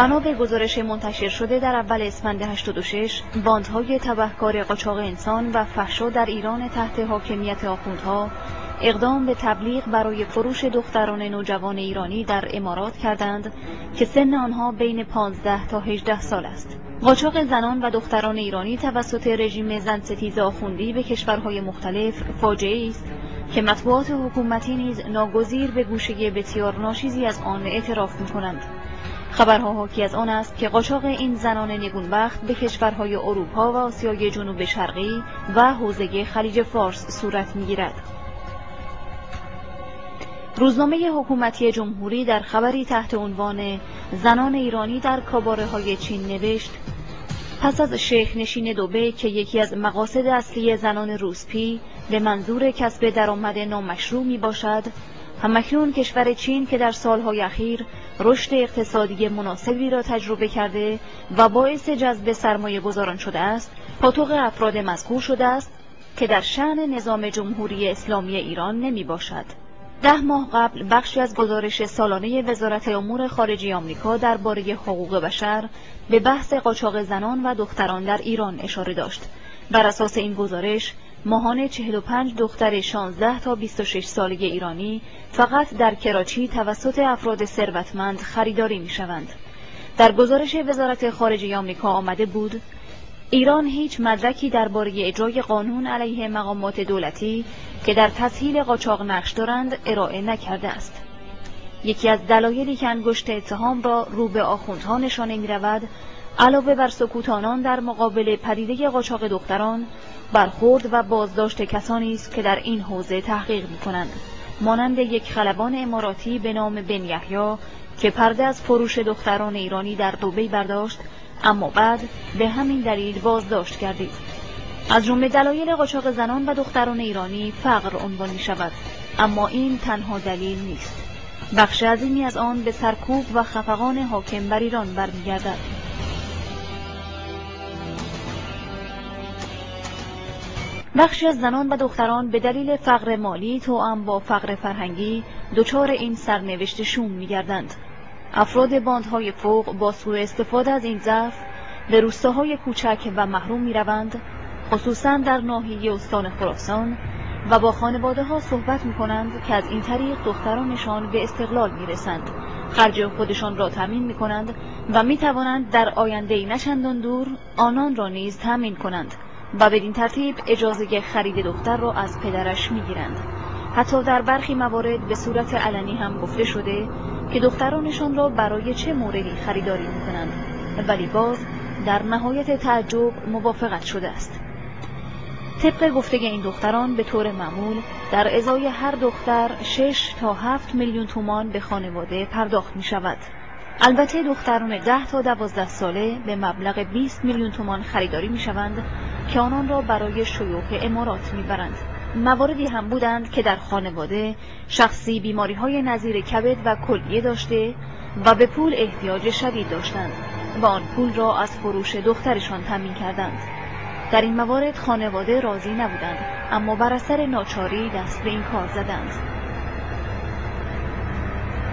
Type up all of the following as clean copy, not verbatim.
بنا به گزارش منتشر شده در اول اسفند 86 باندهای تبهکار قاچاق انسان و فحشا در ایران تحت حاکمیت آخوندها اقدام به تبلیغ برای فروش دختران نوجوان ایرانی در امارات کردند که سن آنها بین 15 تا 18 سال است. قاچاق زنان و دختران ایرانی توسط رژیم زنستیز آخوندی به کشورهای مختلف فاجعه‌ای است که مطبوعات حکومتی نیز ناگزیر به گوشه بسیار ناشیزی از آن اعتراف می‌کنند. خبرها حاکی از آن است که قاچاق این زنان نگونبخت به کشورهای اروپا و آسیای جنوب شرقی و حوزه خلیج فارس صورت می‌گیرد. روزنامه حکومتی جمهوری در خبری تحت عنوان زنان ایرانی در کاباره‌های چین نوشت: پس از شیخ نشین دبی که یکی از مقاصد اصلی زنان روسپی به منظور کسب درآمد نامشروع می باشد، همکنون کشور چین که در سالهای اخیر رشد اقتصادی مناسبی را تجربه کرده و باعث جذب سرمایه گذاران شده است، پاتوق افراد مذکور شده است که در شأن نظام جمهوری اسلامی ایران نمی باشد. 10 ماه قبل بخشی از گزارش سالانه وزارت امور خارجه آمریکا درباره حقوق بشر به بحث قاچاق زنان و دختران در ایران اشاره داشت. بر اساس این گزارش ماهانه 45 دختر 16 تا 26 ساله ایرانی فقط در کراچی توسط افراد ثروتمند خریداری می‌شوند. در گزارش وزارت خارجه آمریکا آمده بود ایران هیچ مدرکی درباره اجرای قانون علیه مقامات دولتی که در تسهیل قاچاق نقش دارند ارائه نکرده است. یکی از دلایلی که انگشت اتهام را رو به آخوندها نشانه می‌رود، علاوه بر سکوت آنان در مقابل پدیده قاچاق دختران، برخورد و بازداشت کسانی است که در این حوزه تحقیق می‌کنند، مانند یک خلبان اماراتی به نام بن یحیی که پرده از فروش دختران ایرانی در دبی برداشت اما بعد به همین دلیل بازداشت گردید. از جمله دلایل قاچاق زنان و دختران ایرانی فقر عنوان می‌شود، اما این تنها دلیل نیست. بخش عظیمی از آن به سرکوب و خفقان حاکم بر ایران برمیگردد. بخشی از زنان و دختران به دلیل فقر مالی توأم با فقر فرهنگی دچار این سرنوشت شوم می‌گردند. افراد باندهای فوق با سوء استفاده از این ضعف به روستاهای کوچک و محروم می‌روند، خصوصاً در ناحیه استان خراسان، و با خانواده‌ها صحبت می‌کنند که از این طریق دخترانشان به استقلال می‌رسند، خرج خودشان را تامین می‌کنند و می‌توانند در آینده‌ای نه چندان دور آنان را نیز تامین کنند و بدین ترتیب اجازه خرید دختر را از پدرش می‌گیرند. حتی در برخی موارد به صورت علنی هم گفته شده که دخترانشان را برای چه موردی خریداری می‌کنند، ولی باز در نهایت تعجب موافقت شده است. طبق گفته این دختران به طور معمول در ازای هر دختر 6 تا 7 میلیون تومان به خانواده پرداخت می شود. البته دختران 10 تا 12 ساله به مبلغ 20 میلیون تومان خریداری می شوند که آنان را برای شیوخ امارات می برند. مواردی هم بودند که در خانواده شخصی بیماری‌های نظیر کبد و کلیه داشته و به پول احتیاج شدید داشتند و آن پول را از فروش دخترشان تامین کردند. در این موارد خانواده راضی نبودند، اما بر اثر ناچاری دست به این کار زدند.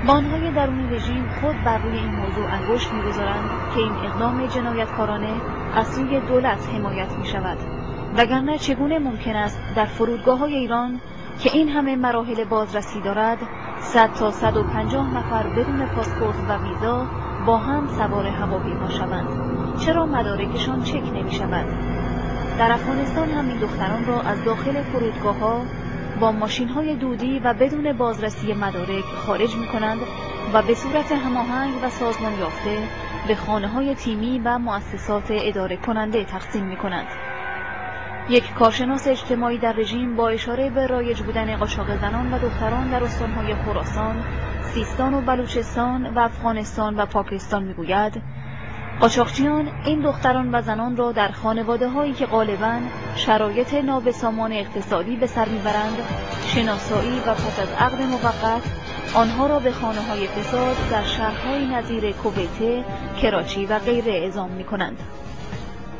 بانهای درون رژیم خود بر روی این موضوع انگشت می‌گذارند که این اقدام جنایتکارانه از سوی دولت حمایت می‌شود، وگرنه چگونه ممکن است در فرودگاه‌های ایران که این همه مراحل بازرسی دارد 100 تا 150 نفر بدون پاسپورت و ویزا با هم سوار هواپیما شوند؟ چرا مدارکشان چک نمی‌شود؟ در افغانستان هم این دختران را از داخل فرودگاه‌ها با ماشین‌های دودی و بدون بازرسی مدارک خارج می‌کنند و به صورت هماهنگ و سازمان یافته به خانه‌های تیمی و مؤسسات اداره کننده تقسیم می‌کنند. یک کارشناس اجتماعی در رژیم با اشاره به رایج بودن قاچاق زنان و دختران در استان‌های خراسان، سیستان و بلوچستان و افغانستان و پاکستان می‌گوید قاچاقچیان این دختران و زنان را در خانواده‌هایی که غالباً شرایط نابسامان اقتصادی به سر می‌برند شناسایی و پس از عقد موقت آنها را به خانه‌های فساد در شهرهای نظیر کویت، کراچی و غیره اعزام می‌کنند.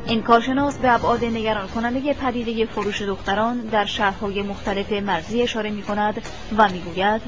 این کارشناس به ابعاد نگران کننده پدیده فروش دختران در شهرهای مختلف مرزی اشاره می‌کند و می‌گوید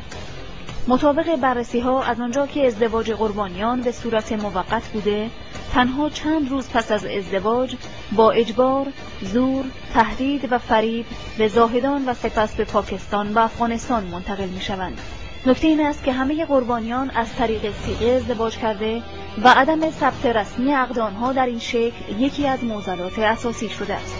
مطابق بررسی‌ها از آنجا که ازدواج قربانیان به صورت موقت بوده، تنها چند روز پس از ازدواج با اجبار، زور، تهدید و فریب به زاهدان و سپس به پاکستان و افغانستان منتقل می‌شوند. نکته این است که همه قربانیان از طریق صیغه ازدواج کرده و عدم ثبت رسمی عقد آنها در این شکل یکی از معضلات اساسی شده است.